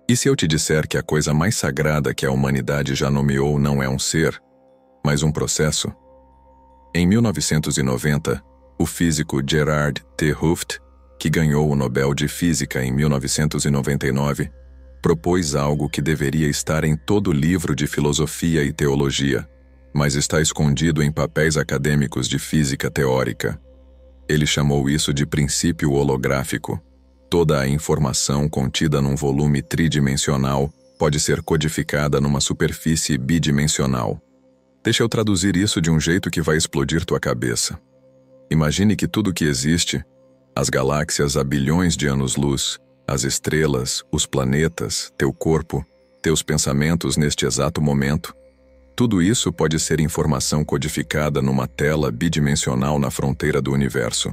E se eu te disser que a coisa mais sagrada que a humanidade já nomeou não é um ser, mas um processo? Em 1990, o físico Gerard T. Hooft, que ganhou o Nobel de Física em 1999, propôs algo que deveria estar em todo livro de filosofia e teologia, mas está escondido em papéis acadêmicos de física teórica. Ele chamou isso de princípio holográfico. Toda a informação contida num volume tridimensional pode ser codificada numa superfície bidimensional. Deixa eu traduzir isso de um jeito que vai explodir tua cabeça. Imagine que tudo que existe, as galáxias a bilhões de anos-luz, as estrelas, os planetas, teu corpo, teus pensamentos neste exato momento, tudo isso pode ser informação codificada numa tela bidimensional na fronteira do universo,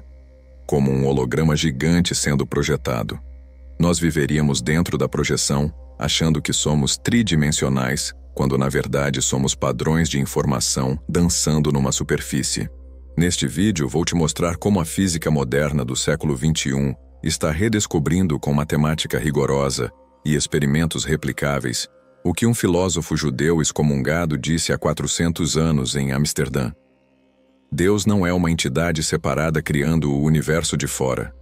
como um holograma gigante sendo projetado. Nós viveríamos dentro da projeção, achando que somos tridimensionais, quando na verdade somos padrões de informação dançando numa superfície. Neste vídeo vou te mostrar como a física moderna do século XXI está redescobrindo com matemática rigorosa e experimentos replicáveis o que um filósofo judeu excomungado disse há 400 anos em Amsterdã. Deus não é uma entidade separada criando o universo de fora.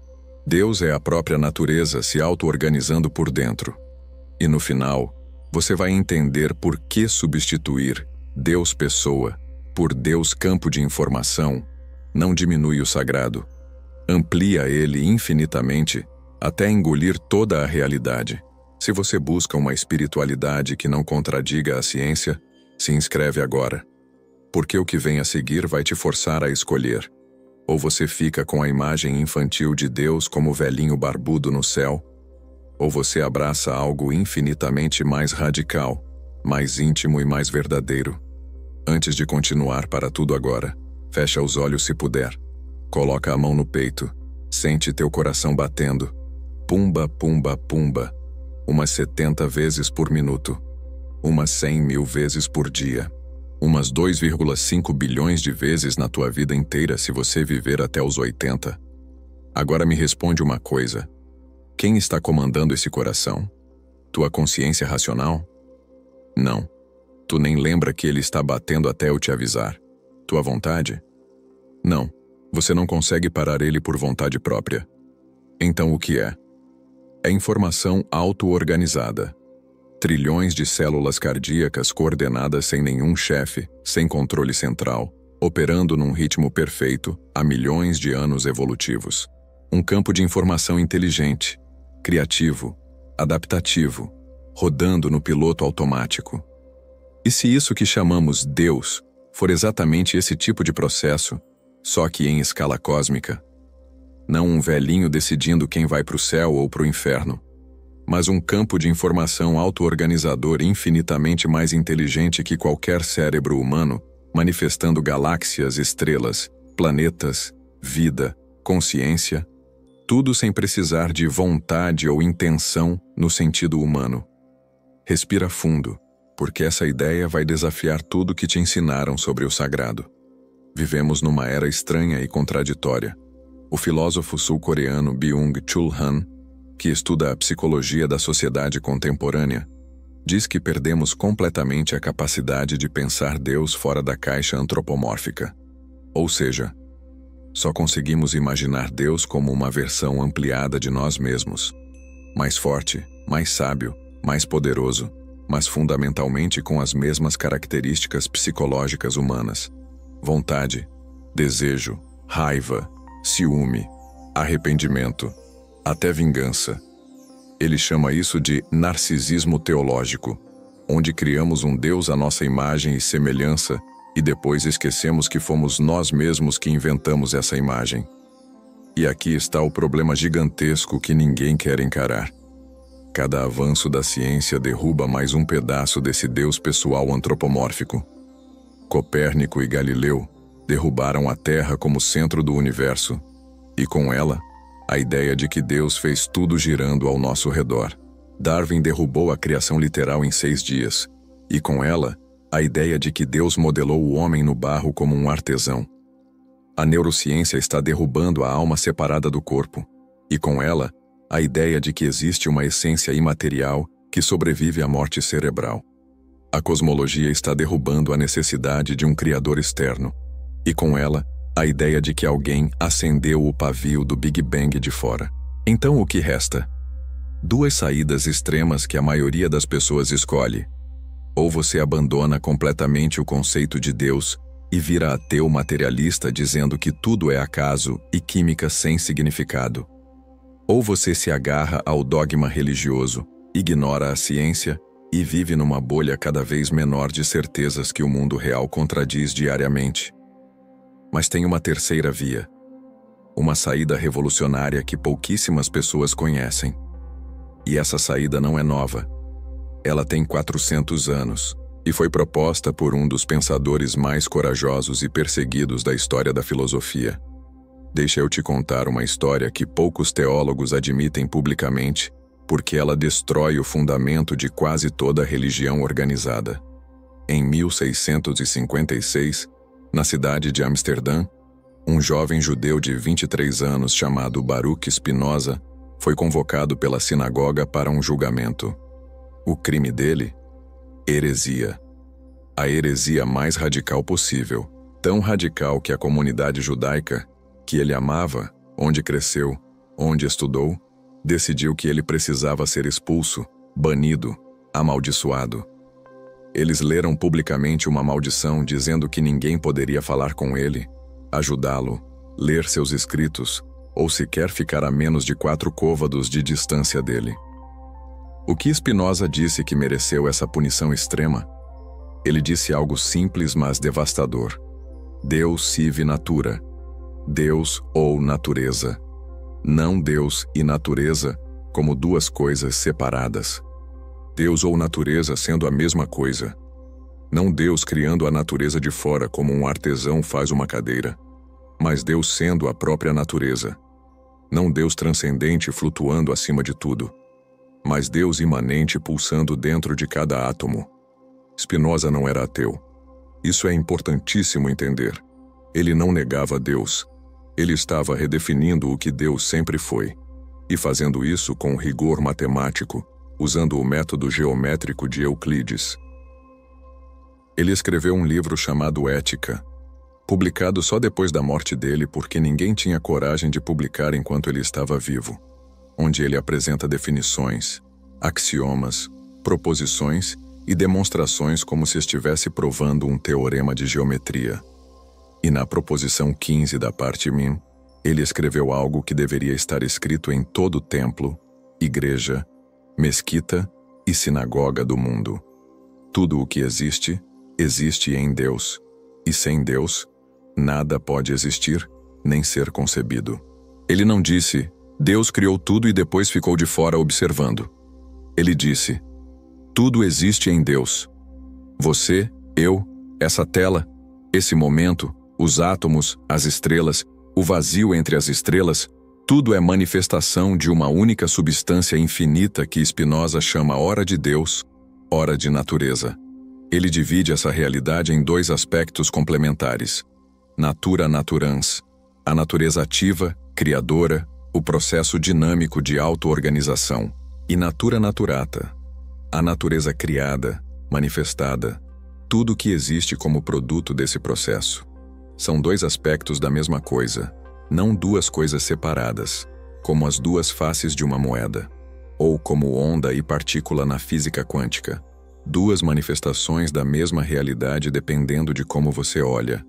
Deus é a própria natureza se auto-organizando por dentro. E no final, você vai entender por que substituir Deus pessoa por Deus campo de informação não diminui o sagrado. Amplia ele infinitamente até engolir toda a realidade. Se você busca uma espiritualidade que não contradiga a ciência, se inscreve agora. Porque o que vem a seguir vai te forçar a escolher. Ou você fica com a imagem infantil de Deus como velhinho barbudo no céu, ou você abraça algo infinitamente mais radical, mais íntimo e mais verdadeiro. Antes de continuar para tudo agora, fecha os olhos se puder. Coloca a mão no peito, sente teu coração batendo. Pumba, pumba, pumba. Umas 70 vezes por minuto. Umas 100 mil vezes por dia. Umas 2,5 bilhões de vezes na tua vida inteira se você viver até os 80. Agora me responde uma coisa. Quem está comandando esse coração? Tua consciência racional? Não. Tu nem lembra que ele está batendo até eu te avisar. Tua vontade? Não. Você não consegue parar ele por vontade própria. Então o que é? É informação auto-organizada. Trilhões de células cardíacas coordenadas sem nenhum chefe, sem controle central, operando num ritmo perfeito há milhões de anos evolutivos. Um campo de informação inteligente, criativo, adaptativo, rodando no piloto automático. E se isso que chamamos Deus for exatamente esse tipo de processo, só que em escala cósmica? Não um velhinho decidindo quem vai para o céu ou para o inferno, mas um campo de informação auto-organizador infinitamente mais inteligente que qualquer cérebro humano, manifestando galáxias, estrelas, planetas, vida, consciência, tudo sem precisar de vontade ou intenção no sentido humano. Respira fundo, porque essa ideia vai desafiar tudo que te ensinaram sobre o sagrado. Vivemos numa era estranha e contraditória. O filósofo sul-coreano Byung-Chul Han, que estuda a psicologia da sociedade contemporânea, diz que perdemos completamente a capacidade de pensar Deus fora da caixa antropomórfica. Ou seja, só conseguimos imaginar Deus como uma versão ampliada de nós mesmos. Mais forte, mais sábio, mais poderoso, mas fundamentalmente com as mesmas características psicológicas humanas. Vontade, desejo, raiva, ciúme, arrependimento, até vingança. Ele chama isso de narcisismo teológico, onde criamos um Deus à nossa imagem e semelhança e depois esquecemos que fomos nós mesmos que inventamos essa imagem. E aqui está o problema gigantesco que ninguém quer encarar. Cada avanço da ciência derruba mais um pedaço desse Deus pessoal antropomórfico. Copérnico e Galileu derrubaram a Terra como centro do universo, e com ela, a ideia de que Deus fez tudo girando ao nosso redor. Darwin derrubou a criação literal em 6 dias, e com ela, a ideia de que Deus modelou o homem no barro como um artesão. A neurociência está derrubando a alma separada do corpo, e com ela, a ideia de que existe uma essência imaterial que sobrevive à morte cerebral. A cosmologia está derrubando a necessidade de um criador externo, e com ela, a ideia de que alguém acendeu o pavio do Big Bang de fora. Então o que resta? Duas saídas extremas que a maioria das pessoas escolhe. Ou você abandona completamente o conceito de Deus e vira ateu materialista dizendo que tudo é acaso e química sem significado. Ou você se agarra ao dogma religioso, ignora a ciência e vive numa bolha cada vez menor de certezas que o mundo real contradiz diariamente. Mas tem uma terceira via. Uma saída revolucionária que pouquíssimas pessoas conhecem. E essa saída não é nova. Ela tem 400 anos e foi proposta por um dos pensadores mais corajosos e perseguidos da história da filosofia. Deixa eu te contar uma história que poucos teólogos admitem publicamente, porque ela destrói o fundamento de quase toda religião organizada. Em 1656, na cidade de Amsterdã, um jovem judeu de 23 anos chamado Baruch Spinoza foi convocado pela sinagoga para um julgamento. O crime dele? Heresia. A heresia mais radical possível, tão radical que a comunidade judaica, que ele amava, onde cresceu, onde estudou, decidiu que ele precisava ser expulso, banido, amaldiçoado. Eles leram publicamente uma maldição dizendo que ninguém poderia falar com ele, ajudá-lo, ler seus escritos, ou sequer ficar a menos de 4 côvados de distância dele. O que Spinoza disse que mereceu essa punição extrema? Ele disse algo simples mas devastador. Deus sive natura. Deus ou natureza. Não Deus e natureza como duas coisas separadas. Deus ou natureza sendo a mesma coisa. Não Deus criando a natureza de fora como um artesão faz uma cadeira, mas Deus sendo a própria natureza. Não Deus transcendente flutuando acima de tudo, mas Deus imanente pulsando dentro de cada átomo. Spinoza não era ateu. Isso é importantíssimo entender. Ele não negava Deus. Ele estava redefinindo o que Deus sempre foi, e fazendo isso com rigor matemático, usando o método geométrico de Euclides. Ele escreveu um livro chamado Ética, publicado só depois da morte dele porque ninguém tinha coragem de publicar enquanto ele estava vivo, onde ele apresenta definições, axiomas, proposições e demonstrações como se estivesse provando um teorema de geometria. E na proposição 15 da parte mim, ele escreveu algo que deveria estar escrito em todo templo, igreja, mesquita e sinagoga do mundo. Tudo o que existe, existe em Deus, e sem Deus, nada pode existir, nem ser concebido. Ele não disse, Deus criou tudo e depois ficou de fora observando. Ele disse, tudo existe em Deus. Você, eu, essa tela, esse momento, os átomos, as estrelas, o vazio entre as estrelas, tudo é manifestação de uma única substância infinita que Spinoza chama ora de Deus, ora de natureza. Ele divide essa realidade em 2 aspectos complementares. Natura naturans, a natureza ativa, criadora, o processo dinâmico de auto-organização, e natura naturata, a natureza criada, manifestada, tudo que existe como produto desse processo. São 2 aspectos da mesma coisa, não 2 coisas separadas, como as 2 faces de uma moeda, ou como onda e partícula na física quântica, 2 manifestações da mesma realidade dependendo de como você olha.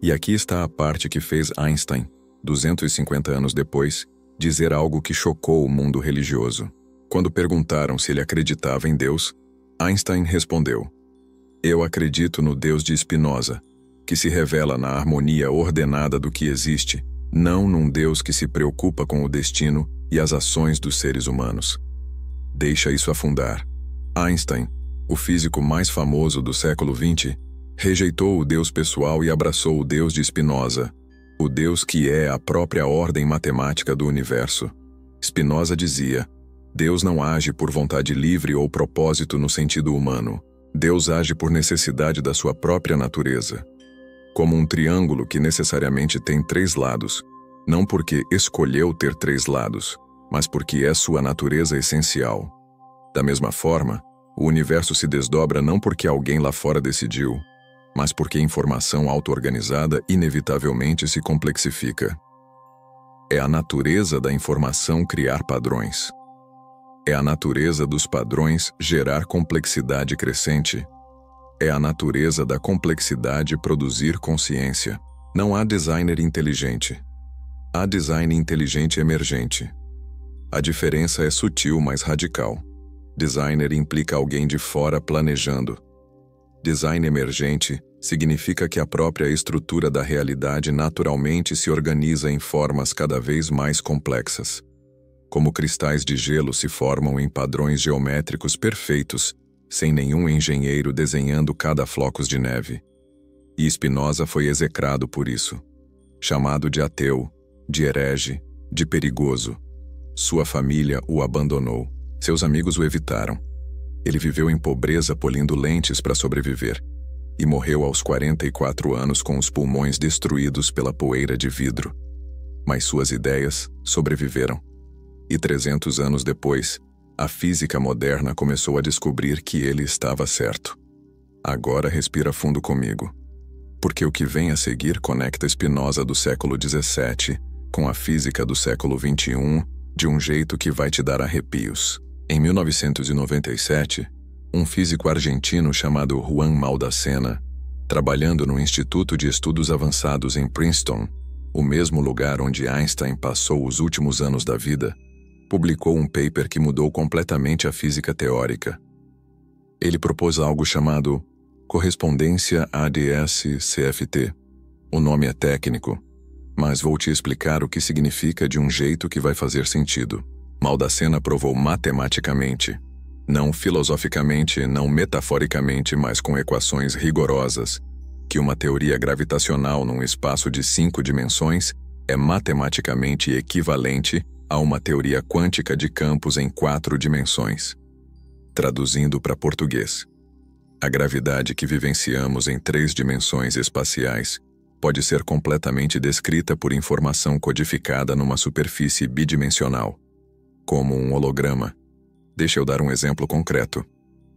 E aqui está a parte que fez Einstein, 250 anos depois, dizer algo que chocou o mundo religioso. Quando perguntaram se ele acreditava em Deus, Einstein respondeu: Eu acredito no Deus de Spinoza, que se revela na harmonia ordenada do que existe, não num Deus que se preocupa com o destino e as ações dos seres humanos. Deixa isso afundar. Einstein, o físico mais famoso do século XX, rejeitou o Deus pessoal e abraçou o Deus de Spinoza, o Deus que é a própria ordem matemática do universo. Spinoza dizia: Deus não age por vontade livre ou propósito no sentido humano. Deus age por necessidade da sua própria natureza. Como um triângulo que necessariamente tem 3 lados, não porque escolheu ter 3 lados, mas porque é sua natureza essencial. Da mesma forma, o universo se desdobra não porque alguém lá fora decidiu, mas porque informação auto-organizada inevitavelmente se complexifica. É a natureza da informação criar padrões. É a natureza dos padrões gerar complexidade crescente. É a natureza da complexidade produzir consciência. Não há designer inteligente. Há design inteligente emergente. A diferença é sutil, mas radical. Designer implica alguém de fora planejando. Design emergente significa que a própria estrutura da realidade naturalmente se organiza em formas cada vez mais complexas. Como cristais de gelo se formam em padrões geométricos perfeitos, sem nenhum engenheiro desenhando cada flocos de neve. E Spinoza foi execrado por isso. Chamado de ateu, de herege, de perigoso. Sua família o abandonou. Seus amigos o evitaram. Ele viveu em pobreza polindo lentes para sobreviver e morreu aos 44 anos com os pulmões destruídos pela poeira de vidro. Mas suas ideias sobreviveram. E 300 anos depois, a física moderna começou a descobrir que ele estava certo. Agora respira fundo comigo, porque o que vem a seguir conecta Spinoza do século XVII com a física do século XXI de um jeito que vai te dar arrepios. Em 1997, um físico argentino chamado Juan Maldacena, trabalhando no Instituto de Estudos Avançados em Princeton, o mesmo lugar onde Einstein passou os últimos anos da vida, publicou um paper que mudou completamente a física teórica. Ele propôs algo chamado correspondência ADS-CFT. O nome é técnico, mas vou te explicar o que significa de um jeito que vai fazer sentido. Maldacena provou matematicamente, não filosoficamente, não metaforicamente, mas com equações rigorosas, que uma teoria gravitacional num espaço de 5 dimensões é matematicamente equivalente a uma teoria quântica de campos em 4 dimensões. Traduzindo para português, a gravidade que vivenciamos em 3 dimensões espaciais pode ser completamente descrita por informação codificada numa superfície bidimensional, como um holograma. Deixa eu dar um exemplo concreto.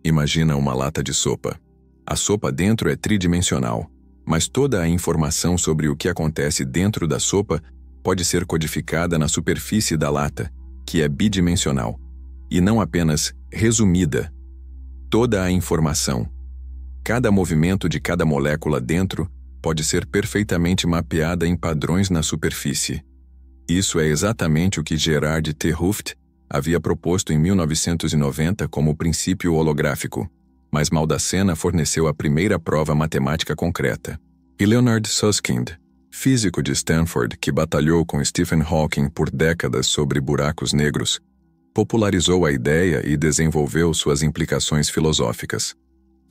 Imagina uma lata de sopa. A sopa dentro é tridimensional, mas toda a informação sobre o que acontece dentro da sopa pode ser codificada na superfície da lata, que é bidimensional, e não apenas resumida. Toda a informação, cada movimento de cada molécula dentro, pode ser perfeitamente mapeada em padrões na superfície. Isso é exatamente o que Gerard T. Hooft havia proposto em 1990 como princípio holográfico, mas Maldacena forneceu a primeira prova matemática concreta. E Leonard Susskind, físico de Stanford que batalhou com Stephen Hawking por décadas sobre buracos negros, popularizou a ideia e desenvolveu suas implicações filosóficas.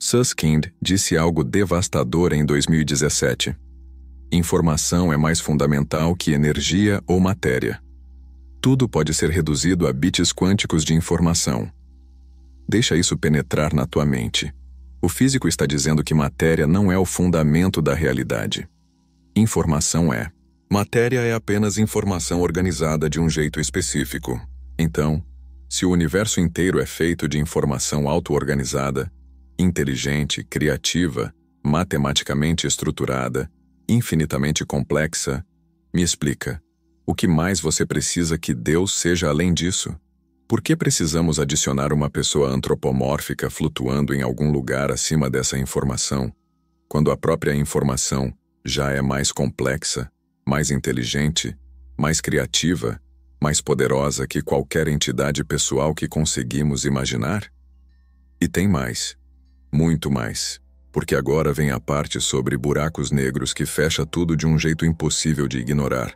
Susskind disse algo devastador em 2017. Informação é mais fundamental que energia ou matéria. Tudo pode ser reduzido a bits quânticos de informação. Deixa isso penetrar na tua mente. O físico está dizendo que matéria não é o fundamento da realidade. Informação é. Matéria é apenas informação organizada de um jeito específico. Então, se o universo inteiro é feito de informação auto-organizada, inteligente, criativa, matematicamente estruturada, infinitamente complexa, me explica, o que mais você precisa que Deus seja além disso? Por que precisamos adicionar uma pessoa antropomórfica flutuando em algum lugar acima dessa informação, quando a própria informação já é mais complexa, mais inteligente, mais criativa, mais poderosa que qualquer entidade pessoal que conseguimos imaginar? E tem mais, muito mais, porque agora vem a parte sobre buracos negros que fecha tudo de um jeito impossível de ignorar.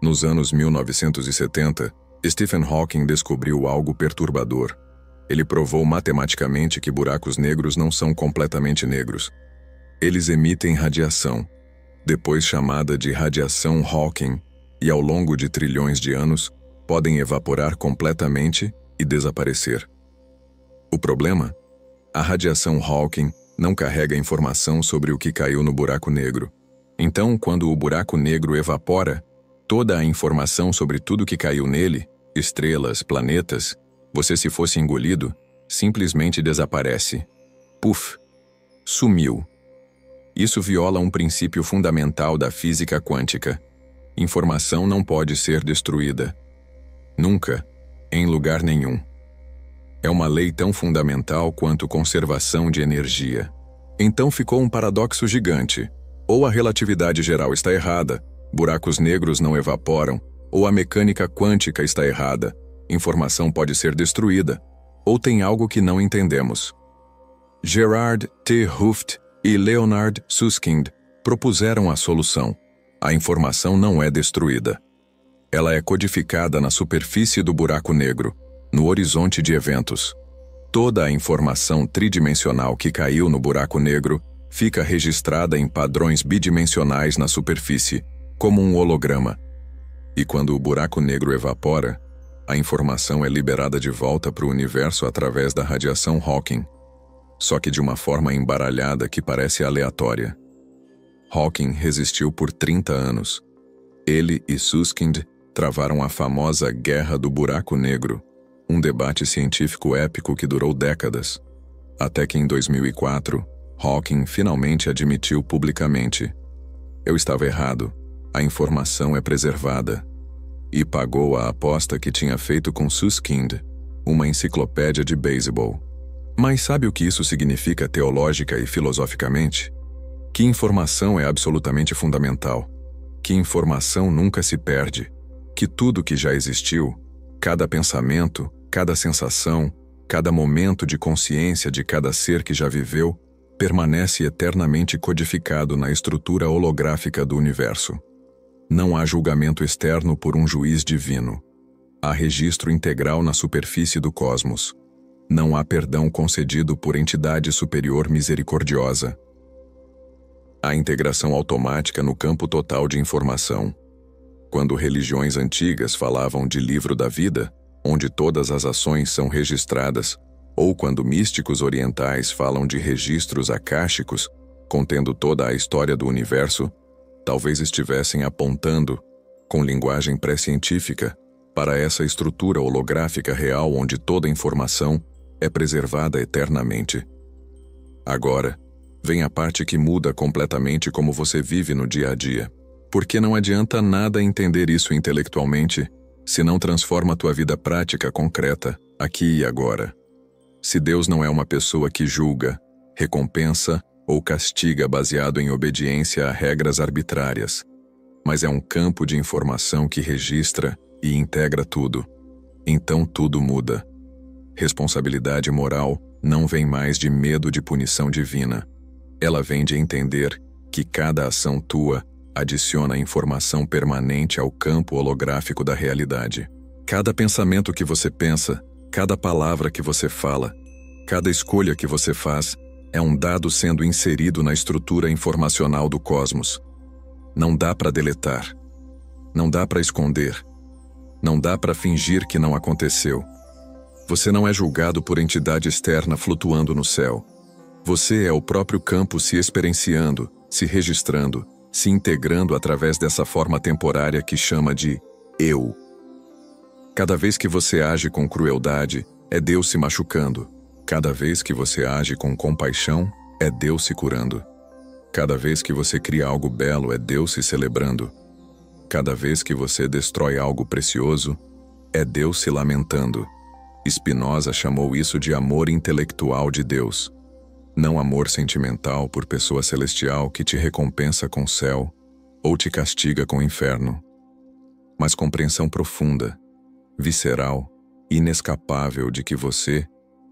Nos anos 1970, Stephen Hawking descobriu algo perturbador. Ele provou matematicamente que buracos negros não são completamente negros. Eles emitem radiação, depois chamada de radiação Hawking, e ao longo de trilhões de anos, podem evaporar completamente e desaparecer. O problema? A radiação Hawking não carrega informação sobre o que caiu no buraco negro. Então, quando o buraco negro evapora, toda a informação sobre tudo que caiu nele, estrelas, planetas, Você, se fosse engolido, simplesmente desaparece. Puf! Sumiu. Isso viola um princípio fundamental da física quântica. Informação não pode ser destruída. Nunca, em lugar nenhum. É uma lei tão fundamental quanto conservação de energia. Então ficou um paradoxo gigante. Ou a relatividade geral está errada, buracos negros não evaporam, ou a mecânica quântica está errada, informação pode ser destruída, ou tem algo que não entendemos. Gerard T. Hooft e Leonard Susskind propuseram a solução. A informação não é destruída. Ela é codificada na superfície do buraco negro, no horizonte de eventos. Toda a informação tridimensional que caiu no buraco negro fica registrada em padrões bidimensionais na superfície, como um holograma. E quando o buraco negro evapora, a informação é liberada de volta para o universo através da radiação Hawking, só que de uma forma embaralhada que parece aleatória. Hawking resistiu por 30 anos. Ele e Susskind travaram a famosa Guerra do Buraco Negro, um debate científico épico que durou décadas, até que em 2004, Hawking finalmente admitiu publicamente: "Eu estava errado, a informação é preservada", e pagou a aposta que tinha feito com Susskind, uma enciclopédia de beisebol. Mas sabe o que isso significa teológica e filosoficamente? Que informação é absolutamente fundamental. Que informação nunca se perde. Que tudo que já existiu, cada pensamento, cada sensação, cada momento de consciência de cada ser que já viveu, permanece eternamente codificado na estrutura holográfica do universo. Não há julgamento externo por um juiz divino. Há registro integral na superfície do cosmos. Não há perdão concedido por entidade superior misericordiosa. Há integração automática no campo total de informação. Quando religiões antigas falavam de livro da vida, onde todas as ações são registradas, ou quando místicos orientais falam de registros akáshicos, contendo toda a história do universo, talvez estivessem apontando, com linguagem pré-científica, para essa estrutura holográfica real onde toda informação é preservada eternamente. Agora, vem a parte que muda completamente como você vive no dia a dia. Porque não adianta nada entender isso intelectualmente, se não transforma tua vida prática concreta, aqui e agora. Se Deus não é uma pessoa que julga, recompensa ou castiga baseado em obediência a regras arbitrárias, mas é um campo de informação que registra e integra tudo, então tudo muda. Responsabilidade moral não vem mais de medo de punição divina. Ela vem de entender que cada ação tua adiciona informação permanente ao campo holográfico da realidade. Cada pensamento que você pensa, cada palavra que você fala, cada escolha que você faz é um dado sendo inserido na estrutura informacional do cosmos. Não dá para deletar. Não dá para esconder. Não dá para fingir que não aconteceu. Você não é julgado por entidade externa flutuando no céu. Você é o próprio campo se experienciando, se registrando, se integrando através dessa forma temporária que chama de eu. Cada vez que você age com crueldade, é Deus se machucando. Cada vez que você age com compaixão, é Deus se curando. Cada vez que você cria algo belo, é Deus se celebrando. Cada vez que você destrói algo precioso, é Deus se lamentando. Spinoza chamou isso de amor intelectual de Deus. Não amor sentimental por pessoa celestial que te recompensa com céu ou te castiga com inferno, mas compreensão profunda, visceral, inescapável de que você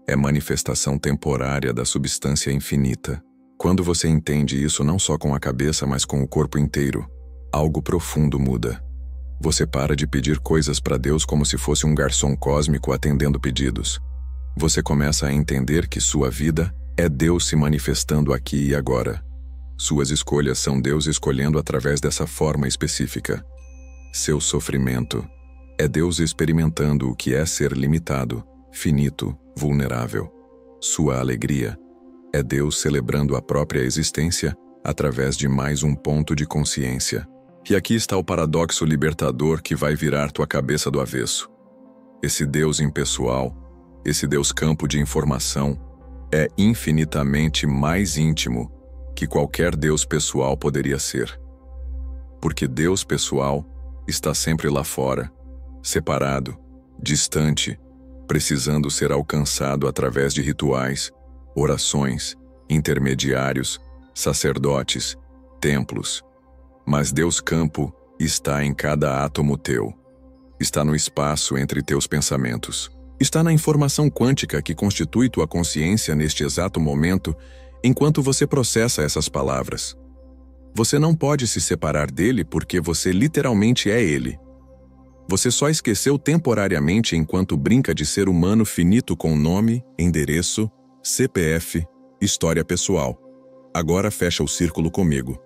é manifestação temporária da substância infinita. Quando você entende isso não só com a cabeça, mas com o corpo inteiro, algo profundo muda. Você para de pedir coisas para Deus como se fosse um garçom cósmico atendendo pedidos. Você começa a entender que sua vida é Deus se manifestando aqui e agora. Suas escolhas são Deus escolhendo através dessa forma específica. Seu sofrimento é Deus experimentando o que é ser limitado, finito, vulnerável. Sua alegria é Deus celebrando a própria existência através de mais um ponto de consciência. E aqui está o paradoxo libertador que vai virar tua cabeça do avesso. Esse Deus impessoal Esse Deus campo de informação é infinitamente mais íntimo que qualquer Deus pessoal poderia ser. Porque Deus pessoal está sempre lá fora, separado, distante, precisando ser alcançado através de rituais, orações, intermediários, sacerdotes, templos. Mas Deus campo está em cada átomo teu. Está no espaço entre teus pensamentos. Está na informação quântica que constitui tua consciência neste exato momento, enquanto você processa essas palavras. Você não pode se separar dele porque você literalmente é ele. Você só esqueceu temporariamente enquanto brinca de ser humano finito com nome, endereço, CPF, história pessoal. Agora fecha o círculo comigo.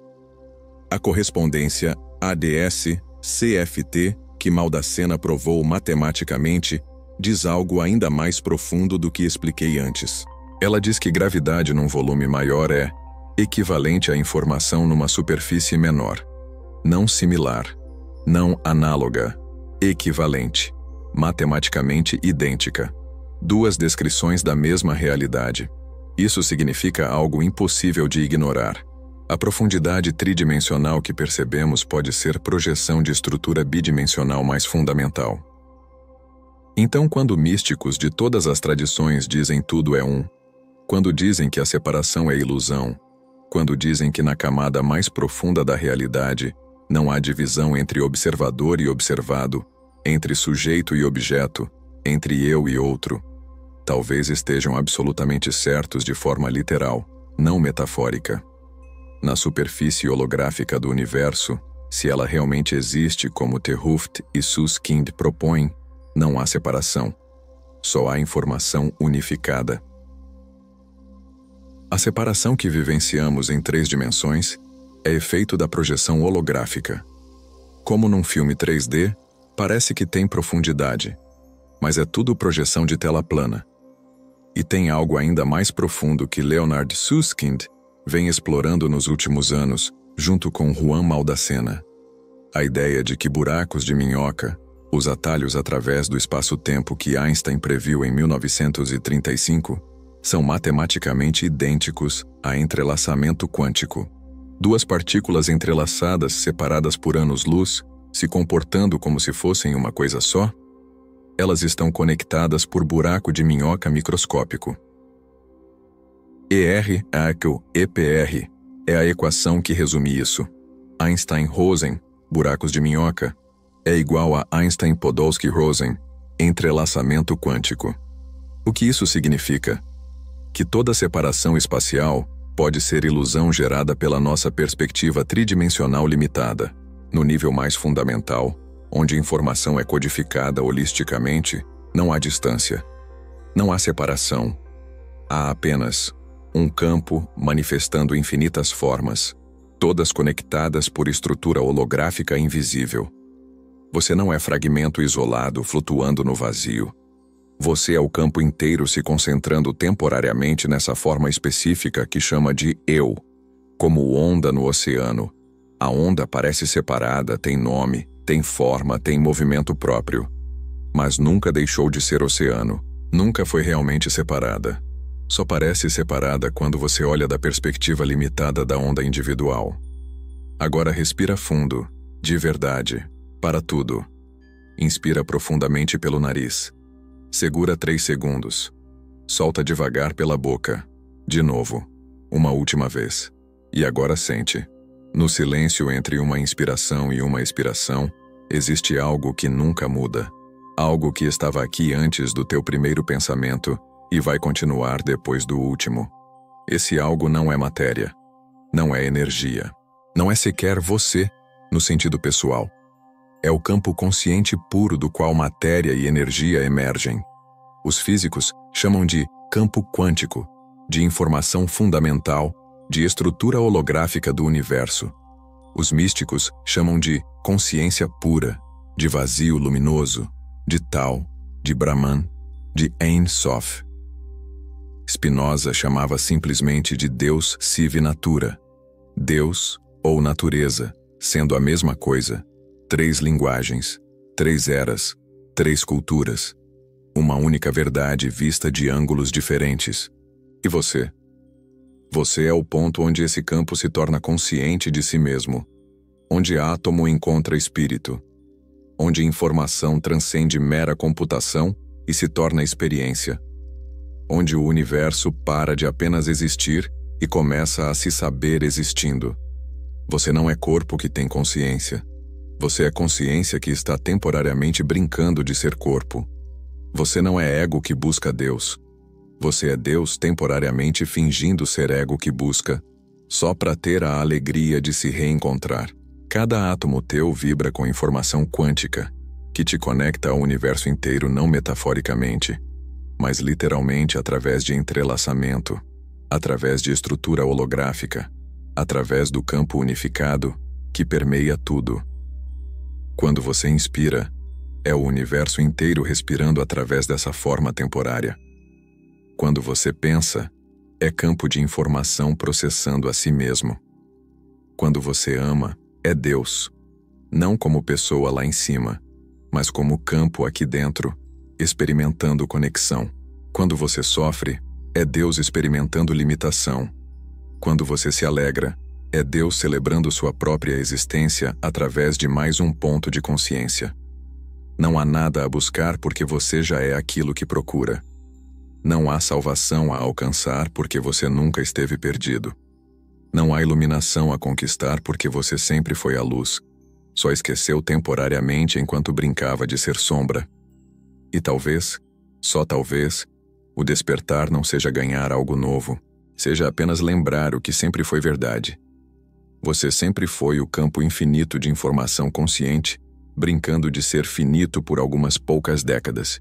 A correspondência ADS-CFT que Maldacena provou matematicamente diz algo ainda mais profundo do que expliquei antes. Ela diz que gravidade num volume maior é equivalente à informação numa superfície menor. Não similar, não análoga, equivalente, matematicamente idêntica. Duas descrições da mesma realidade. Isso significa algo impossível de ignorar. A profundidade tridimensional que percebemos pode ser projeção de estrutura bidimensional mais fundamental. Então, quando místicos de todas as tradições dizem tudo é um, quando dizem que a separação é ilusão, quando dizem que na camada mais profunda da realidade não há divisão entre observador e observado, entre sujeito e objeto, entre eu e outro, talvez estejam absolutamente certos de forma literal, não metafórica. Na superfície holográfica do universo, se ela realmente existe como Terhooft e Susskind propõem, não há separação. Só há informação unificada. A separação que vivenciamos em 3 dimensões é efeito da projeção holográfica. Como num filme 3D, parece que tem profundidade, mas é tudo projeção de tela plana. E tem algo ainda mais profundo que Leonard Susskind vem explorando nos últimos anos, junto com Juan Maldacena. A ideia de que buracos de minhoca, os atalhos através do espaço-tempo que Einstein previu em 1935, são matematicamente idênticos a entrelaçamento quântico. 2 partículas entrelaçadas, separadas por anos-luz, se comportando como se fossem uma coisa só? Elas estão conectadas por buraco de minhoca microscópico. ER=EPR é a equação que resume isso. Einstein-Rosen, buracos de minhoca, é igual a Einstein-Podolsky-Rosen, entrelaçamento quântico. O que isso significa? Que toda separação espacial pode ser ilusão gerada pela nossa perspectiva tridimensional limitada. No nível mais fundamental, onde a informação é codificada holisticamente, não há distância. Não há separação. Há apenas um campo manifestando infinitas formas, todas conectadas por estrutura holográfica invisível. Você não é fragmento isolado flutuando no vazio. Você é o campo inteiro se concentrando temporariamente nessa forma específica que chama de eu, como onda no oceano. A onda parece separada, tem nome, tem forma, tem movimento próprio. Mas nunca deixou de ser oceano, nunca foi realmente separada. Só parece separada quando você olha da perspectiva limitada da onda individual. Agora respira fundo, de verdade, para tudo. Inspira profundamente pelo nariz. Segura 3 segundos. Solta devagar pela boca. De novo. Uma última vez. E agora sente. No silêncio entre uma inspiração e uma expiração, existe algo que nunca muda. Algo que estava aqui antes do teu primeiro pensamento e vai continuar depois do último. Esse algo não é matéria. Não é energia. Não é sequer você, no sentido pessoal. É o campo consciente puro do qual matéria e energia emergem. Os físicos chamam de campo quântico, de informação fundamental, de estrutura holográfica do universo. Os místicos chamam de consciência pura, de vazio luminoso, de Tao, de Brahman, de Ein Sof. Spinoza chamava simplesmente de Deus sive natura, Deus ou natureza, sendo a mesma coisa. 3 linguagens, 3 eras, 3 culturas. Uma única verdade vista de ângulos diferentes. E você? Você é o ponto onde esse campo se torna consciente de si mesmo, onde átomo encontra espírito, onde informação transcende mera computação e se torna experiência, onde o universo para de apenas existir e começa a se saber existindo. Você não é corpo que tem consciência. Você é consciência que está temporariamente brincando de ser corpo. Você não é ego que busca Deus. Você é Deus temporariamente fingindo ser ego que busca, só para ter a alegria de se reencontrar. Cada átomo teu vibra com informação quântica, que te conecta ao universo inteiro não metaforicamente, mas literalmente através de entrelaçamento, através de estrutura holográfica, através do campo unificado que permeia tudo. Quando você inspira, é o universo inteiro respirando através dessa forma temporária. Quando você pensa, é campo de informação processando a si mesmo. Quando você ama, é Deus, não como pessoa lá em cima, mas como campo aqui dentro, experimentando conexão. Quando você sofre, é Deus experimentando limitação. Quando você se alegra, é Deus celebrando sua própria existência através de mais um ponto de consciência. Não há nada a buscar porque você já é aquilo que procura. Não há salvação a alcançar porque você nunca esteve perdido. Não há iluminação a conquistar porque você sempre foi a luz. Só esqueceu temporariamente enquanto brincava de ser sombra. E talvez, só talvez, o despertar não seja ganhar algo novo, seja apenas lembrar o que sempre foi verdade. Você sempre foi o campo infinito de informação consciente, brincando de ser finito por algumas poucas décadas.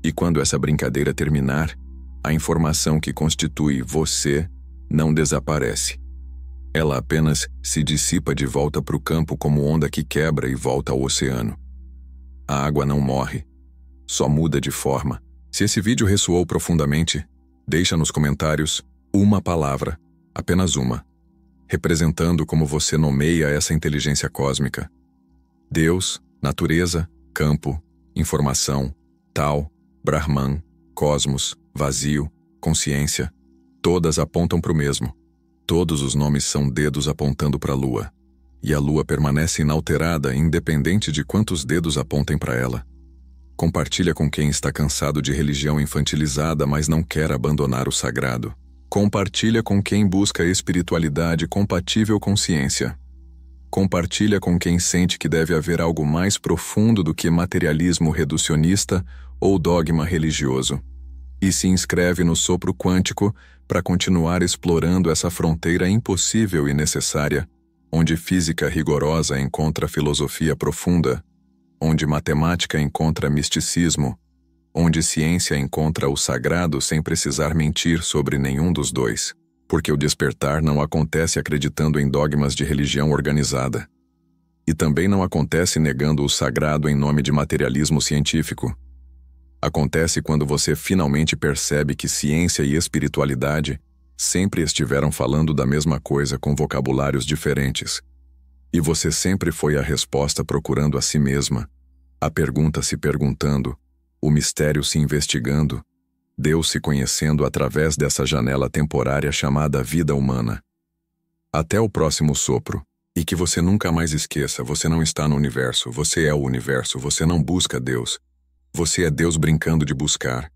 E quando essa brincadeira terminar, a informação que constitui você não desaparece. Ela apenas se dissipa de volta para o campo como onda que quebra e volta ao oceano. A água não morre, só muda de forma. Se esse vídeo ressoou profundamente, deixa nos comentários uma palavra, apenas uma, representando como você nomeia essa inteligência cósmica. Deus, natureza, campo, informação, Tao, Brahman, cosmos, vazio, consciência, todas apontam para o mesmo. Todos os nomes são dedos apontando para a lua. E a lua permanece inalterada, independente de quantos dedos apontem para ela. Compartilha com quem está cansado de religião infantilizada, mas não quer abandonar o sagrado. Compartilha com quem busca espiritualidade compatível com ciência. Compartilha com quem sente que deve haver algo mais profundo do que materialismo reducionista ou dogma religioso. E se inscreve no sopro quântico para continuar explorando essa fronteira impossível e necessária, onde física rigorosa encontra filosofia profunda, onde matemática encontra misticismo, onde ciência encontra o sagrado sem precisar mentir sobre nenhum dos dois. Porque o despertar não acontece acreditando em dogmas de religião organizada. E também não acontece negando o sagrado em nome de materialismo científico. Acontece quando você finalmente percebe que ciência e espiritualidade sempre estiveram falando da mesma coisa com vocabulários diferentes. E você sempre foi a resposta procurando a si mesma, a pergunta se perguntando, o mistério se investigando, Deus se conhecendo através dessa janela temporária chamada vida humana. Até o próximo sopro. E que você nunca mais esqueça, você não está no universo, você é o universo, você não busca Deus. Você é Deus brincando de buscar.